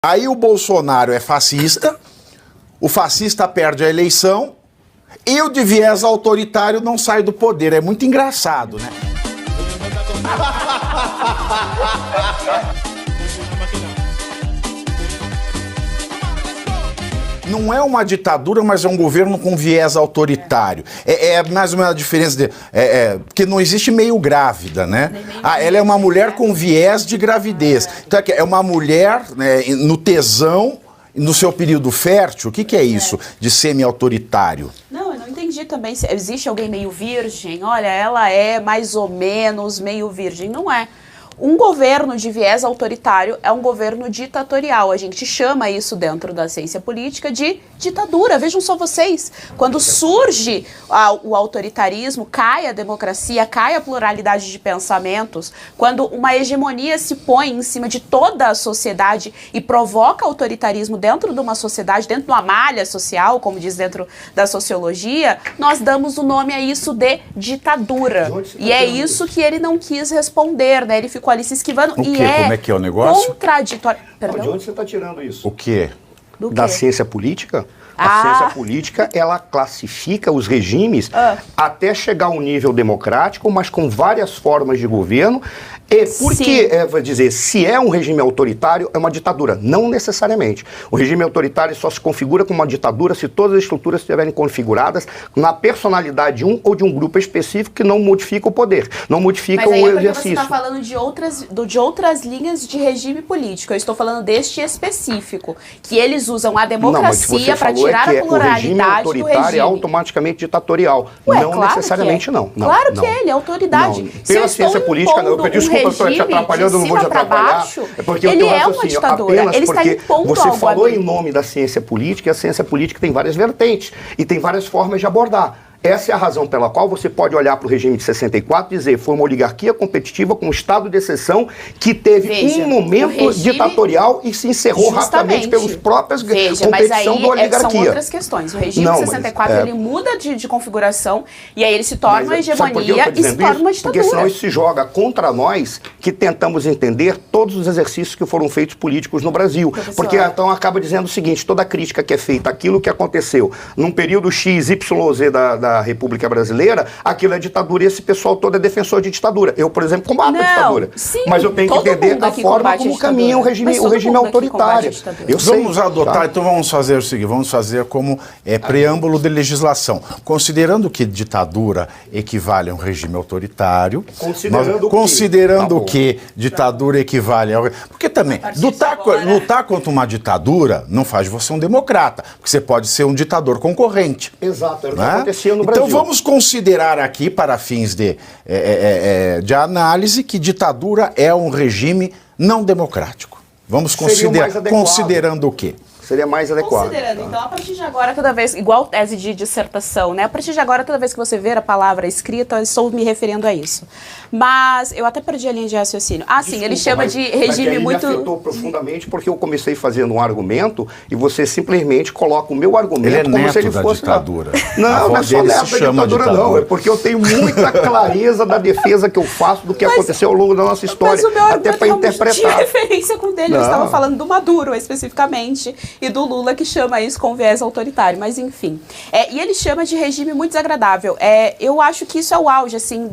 Aí o Bolsonaro é fascista, o fascista perde a eleição e o de viés autoritário não sai do poder. É muito engraçado, né? Não é uma ditadura, mas é um governo com viés autoritário. É mais ou menos a diferença de... porque não existe meio grávida, né? Ela é uma mulher com viés de gravidez. Então é uma mulher, né, no tesão, no seu período fértil. O que é isso de semi-autoritário? Não, eu não entendi também. Se existe alguém meio virgem? Olha, ela é mais ou menos meio virgem. Não é. Um governo de viés autoritário é um governo ditatorial. A gente chama isso dentro da ciência política de ditadura. Vejam só vocês, quando surge o autoritarismo, cai a democracia, cai a pluralidade de pensamentos, quando uma hegemonia se põe em cima de toda a sociedade e provoca autoritarismo dentro de uma sociedade, dentro de uma malha social, como diz dentro da sociologia, nós damos o nome a isso de ditadura. E é isso que ele não quis responder, né? Ele ficou ali se esquivando. O quê? Como é que é o negócio? Contraditório. De onde você está tirando isso? O quê? Da ciência política? A ciência política, ela classifica os regimes até chegar a um nível democrático, mas com várias formas de governo. E porque, vou dizer, se é um regime autoritário, é uma ditadura. Não necessariamente. O regime autoritário só se configura como uma ditadura se todas as estruturas estiverem configuradas na personalidade de um ou de um grupo específico que não modifica o poder, não modifica o exercício. Mas você está falando de outras linhas de regime político. Eu estou falando deste específico, que eles usam a democracia para tirar a pluralidade o regime autoritário é automaticamente ditatorial. Não necessariamente, não. Claro que é, ele é autoridade. Pela ciência política, desculpa, estou te atrapalhando, não vou te atrapalhar. É porque ele é uma ditadura, ele está impondo algo. Você falou em nome da ciência política, e a ciência política tem várias vertentes e tem várias formas de abordar. Essa é a razão pela qual você pode olhar para o regime de 64 e dizer foi uma oligarquia competitiva com um estado de exceção que teve um momento ditatorial e se encerrou rapidamente pelos próprios competição da oligarquia. São outras questões. O regime de 64 ele muda de configuração e aí ele se torna uma hegemonia e se torna uma ditadura. Porque senão isso se joga contra nós que tentamos entender todos os exercícios que foram feitos políticos no Brasil. Professor. Porque então acaba dizendo o seguinte, toda a crítica que é feita, aquilo que aconteceu num período X, Y, Z da República Brasileira, aquilo é ditadura e esse pessoal todo é defensor de ditadura. Eu, por exemplo, combato a ditadura. Sim, mas eu tenho que entender a forma como caminha o regime autoritário. Vamos adotar, então vamos fazer o seguinte, vamos fazer como preâmbulo de legislação. Considerando que ditadura equivale a um regime autoritário, considerando que ditadura equivale a... Porque também, lutar contra uma ditadura não faz de você um democrata, porque você pode ser um ditador concorrente. Exato, é o que acontecia no Brasil. Então vamos considerar aqui, para fins de análise, que ditadura é um regime não democrático. Vamos considerando o quê? Seria mais adequado. Considerando, então, a partir de agora, toda vez, igual tese de dissertação, né? A partir de agora, toda vez que você ver a palavra escrita, eu estou me referindo a isso. Mas eu até perdi a linha de raciocínio. Sim, ele chama de regime muito... Me afetou profundamente porque eu comecei fazendo um argumento e você simplesmente coloca o meu argumento como se ele fosse... ditadura. Não é só neto da ditadura, não. É porque eu tenho muita clareza da defesa que eu faço do que aconteceu ao longo da nossa história. Mas o meu até para interpretar. Tinha referência com dele, eu estava falando do Maduro, especificamente, e do Lula, que chama isso com viés autoritário, mas enfim. E ele chama de regime muito desagradável. Eu acho que isso é o auge, assim,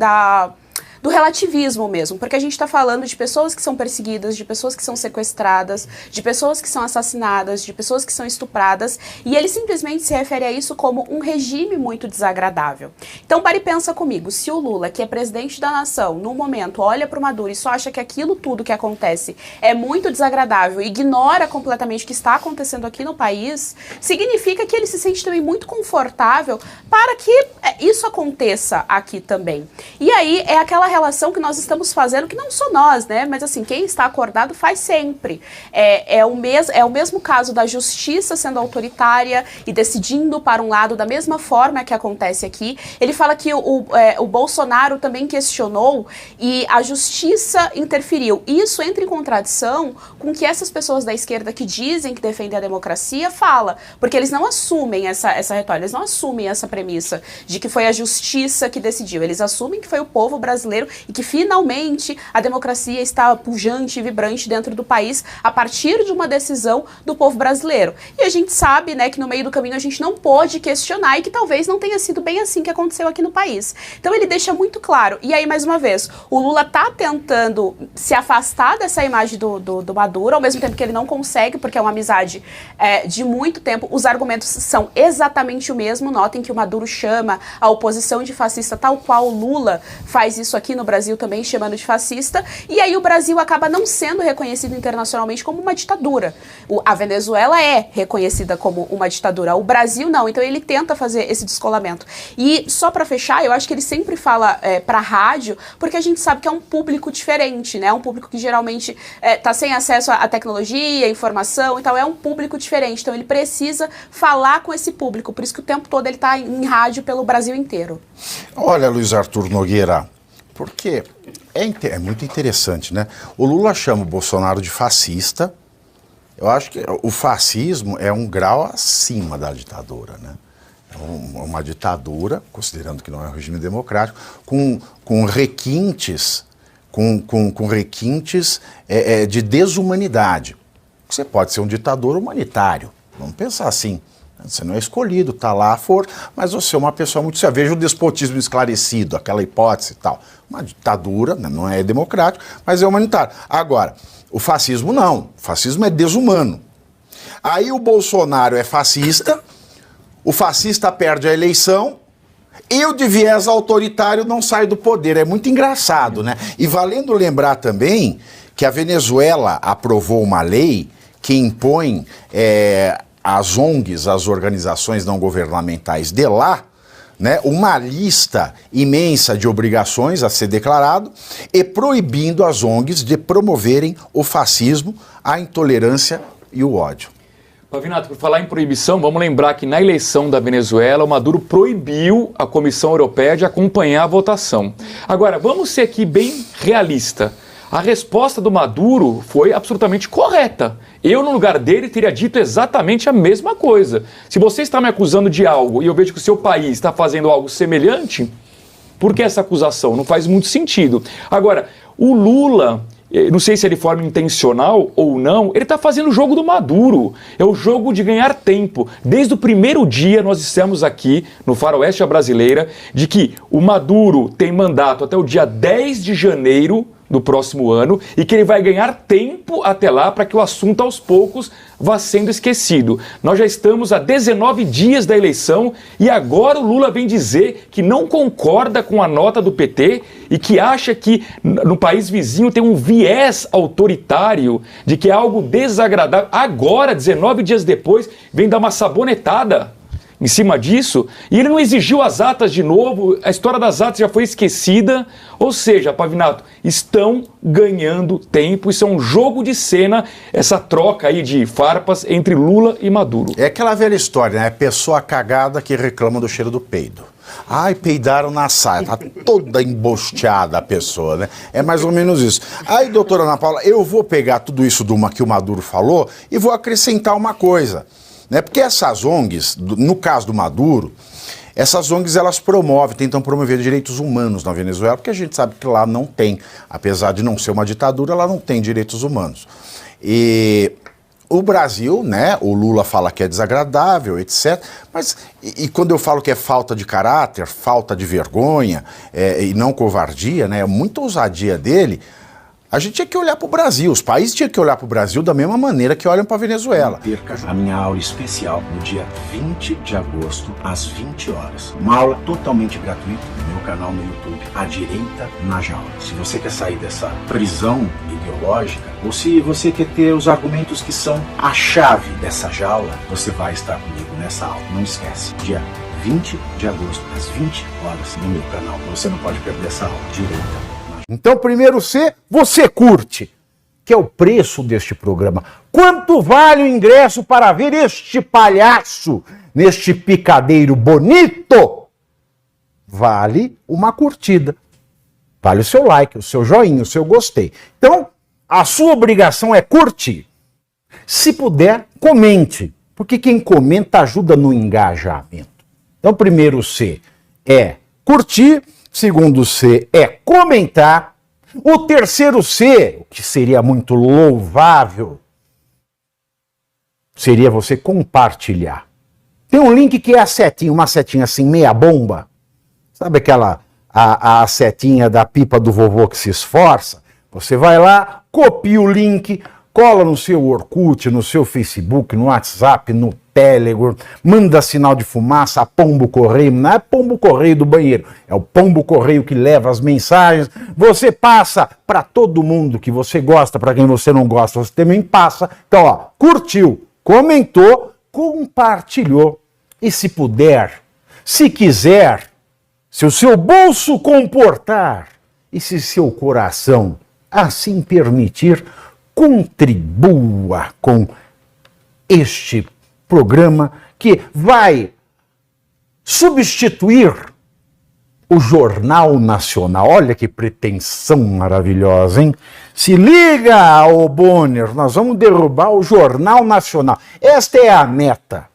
do relativismo mesmo, porque a gente está falando de pessoas que são perseguidas, de pessoas que são sequestradas, de pessoas que são assassinadas, de pessoas que são estupradas, e ele simplesmente se refere a isso como um regime muito desagradável. Então, pare e pensa comigo, se o Lula, que é presidente da nação, no momento, olha para o Maduro e só acha que aquilo tudo que acontece é muito desagradável, ignora completamente o que está acontecendo aqui no país, significa que ele se sente também muito confortável para que isso aconteça aqui também. E aí é aquela relação que nós estamos fazendo, que não só nós, né? Mas assim, quem está acordado faz sempre. É o mesmo caso da justiça sendo autoritária e decidindo para um lado da mesma forma que acontece aqui. Ele fala que o Bolsonaro também questionou e a justiça interferiu. Isso entra em contradição com o que essas pessoas da esquerda que dizem que defendem a democracia fala, porque eles não assumem essa retórica, eles não assumem essa premissa de que foi a justiça que decidiu. Eles assumem que foi o povo brasileiro brasileiro e que finalmente a democracia está pujante e vibrante dentro do país a partir de uma decisão do povo brasileiro. E a gente sabe, né, que no meio do caminho a gente não pode questionar e que talvez não tenha sido bem assim que aconteceu aqui no país. Então ele deixa muito claro. E aí, mais uma vez, o Lula tá tentando se afastar dessa imagem do Maduro, ao mesmo tempo que ele não consegue, porque é uma amizade de muito tempo. Os argumentos são exatamente o mesmo. Notem que o Maduro chama a oposição de fascista, tal qual o Lula faz isso aqui no Brasil também, chamando de fascista. E aí o Brasil acaba não sendo reconhecido internacionalmente como uma ditadura. A Venezuela é reconhecida como uma ditadura, o Brasil não. Então ele tenta fazer esse descolamento. E só para fechar, eu acho que ele sempre fala para rádio, porque a gente sabe que é um público diferente, né? É um público que geralmente tá sem acesso à tecnologia, à informação, então é um público diferente. Então ele precisa falar com esse público, por isso que o tempo todo ele tá em rádio pelo Brasil inteiro. Olha, Luiz Arthur Nogueira, porque é muito interessante, né? O Lula chama o Bolsonaro de fascista. Eu acho que o fascismo é um grau acima da ditadura, né? É uma ditadura, considerando que não é um regime democrático, com requintes, de desumanidade. Você pode ser um ditador humanitário, vamos pensar assim. Você não é escolhido, tá lá, mas você é uma pessoa muito séria. Veja o despotismo esclarecido, aquela hipótese e tal. Uma ditadura, né, não é democrático, mas é humanitário. Agora, o fascismo não. O fascismo é desumano. Aí o Bolsonaro é fascista, o fascista perde a eleição e o de viés autoritário não sai do poder. É muito engraçado, né? E valendo lembrar também que a Venezuela aprovou uma lei que impõe às ONGs, às organizações não governamentais de lá, né, uma lista imensa de obrigações a ser declarado e proibindo as ONGs de promoverem o fascismo, a intolerância e o ódio. Pavinato, por falar em proibição, vamos lembrar que na eleição da Venezuela, o Maduro proibiu a Comissão Europeia de acompanhar a votação. Agora, vamos ser aqui bem realista. A resposta do Maduro foi absolutamente correta. Eu, no lugar dele, teria dito exatamente a mesma coisa. Se você está me acusando de algo e eu vejo que o seu país está fazendo algo semelhante, por que essa acusação? Não faz muito sentido. Agora, o Lula, não sei se é de forma intencional ou não, ele está fazendo o jogo do Maduro. É o jogo de ganhar tempo. Desde o primeiro dia nós dissemos aqui no Faroeste Brasileira de que o Maduro tem mandato até o dia 10 de janeiro do próximo ano e que ele vai ganhar tempo até lá para que o assunto aos poucos vá sendo esquecido. Nós já estamos a 19 dias da eleição e agora o Lula vem dizer que não concorda com a nota do PT e que acha que no país vizinho tem um viés autoritário, de que é algo desagradável. Agora, 19 dias depois, vem dar uma sabonetada em cima disso, e ele não exigiu as atas de novo, a história das atas já foi esquecida, ou seja, Pavinato, estão ganhando tempo, isso é um jogo de cena, essa troca aí de farpas entre Lula e Maduro. É aquela velha história, né? Pessoa cagada que reclama do cheiro do peido. Ai, peidaram na saia, tá toda embosteada a pessoa, né? É mais ou menos isso. Aí, doutora Ana Paula, eu vou pegar tudo isso que o Maduro falou e vou acrescentar uma coisa. Né? Porque essas ONGs, no caso do Maduro, essas ONGs elas tentam promover direitos humanos na Venezuela, porque a gente sabe que lá não tem, apesar de não ser uma ditadura, lá não tem direitos humanos. E o Brasil, né, o Lula fala que é desagradável, etc. Mas, e quando eu falo que é falta de caráter, falta de vergonha e não covardia, né, muita ousadia dele, a gente tinha que olhar para o Brasil, os países tinham que olhar para o Brasil da mesma maneira que olham para a Venezuela. Perca a minha aula especial no dia 20 de agosto, às 20 horas. Uma aula totalmente gratuita no meu canal no YouTube, A Direita na Jaula. Se você quer sair dessa prisão ideológica, ou se você quer ter os argumentos que são a chave dessa jaula, você vai estar comigo nessa aula. Não esquece, dia 20 de agosto, às 20 horas, no meu canal. Você não pode perder essa aula. Direita. Então, primeiro você curte, que é o preço deste programa. Quanto vale o ingresso para ver este palhaço neste picadeiro bonito? Vale uma curtida. Vale o seu like, o seu joinha, o seu gostei. Então, a sua obrigação é curtir. Se puder, comente, porque quem comenta ajuda no engajamento. Então, primeiro C é curtir. segundo C é comentar, o terceiro C, o que seria muito louvável, seria você compartilhar. Tem um link que é a setinha, uma setinha assim, meia bomba. Sabe aquela, a setinha da pipa do vovô que se esforça? Você vai lá, copia o link, cola no seu Orkut, no seu Facebook, no WhatsApp, no Telegram, manda sinal de fumaça, pombo correio, não é pombo correio do banheiro, é o pombo correio que leva as mensagens, você passa para todo mundo que você gosta, para quem você não gosta, você também passa. Então, ó, curtiu, comentou, compartilhou. E se puder, se quiser, se o seu bolso comportar e se seu coração assim permitir, contribua com este programa que vai substituir o Jornal Nacional. Olha que pretensão maravilhosa, hein? Se liga, ô Bonner, nós vamos derrubar o Jornal Nacional. Esta é a meta.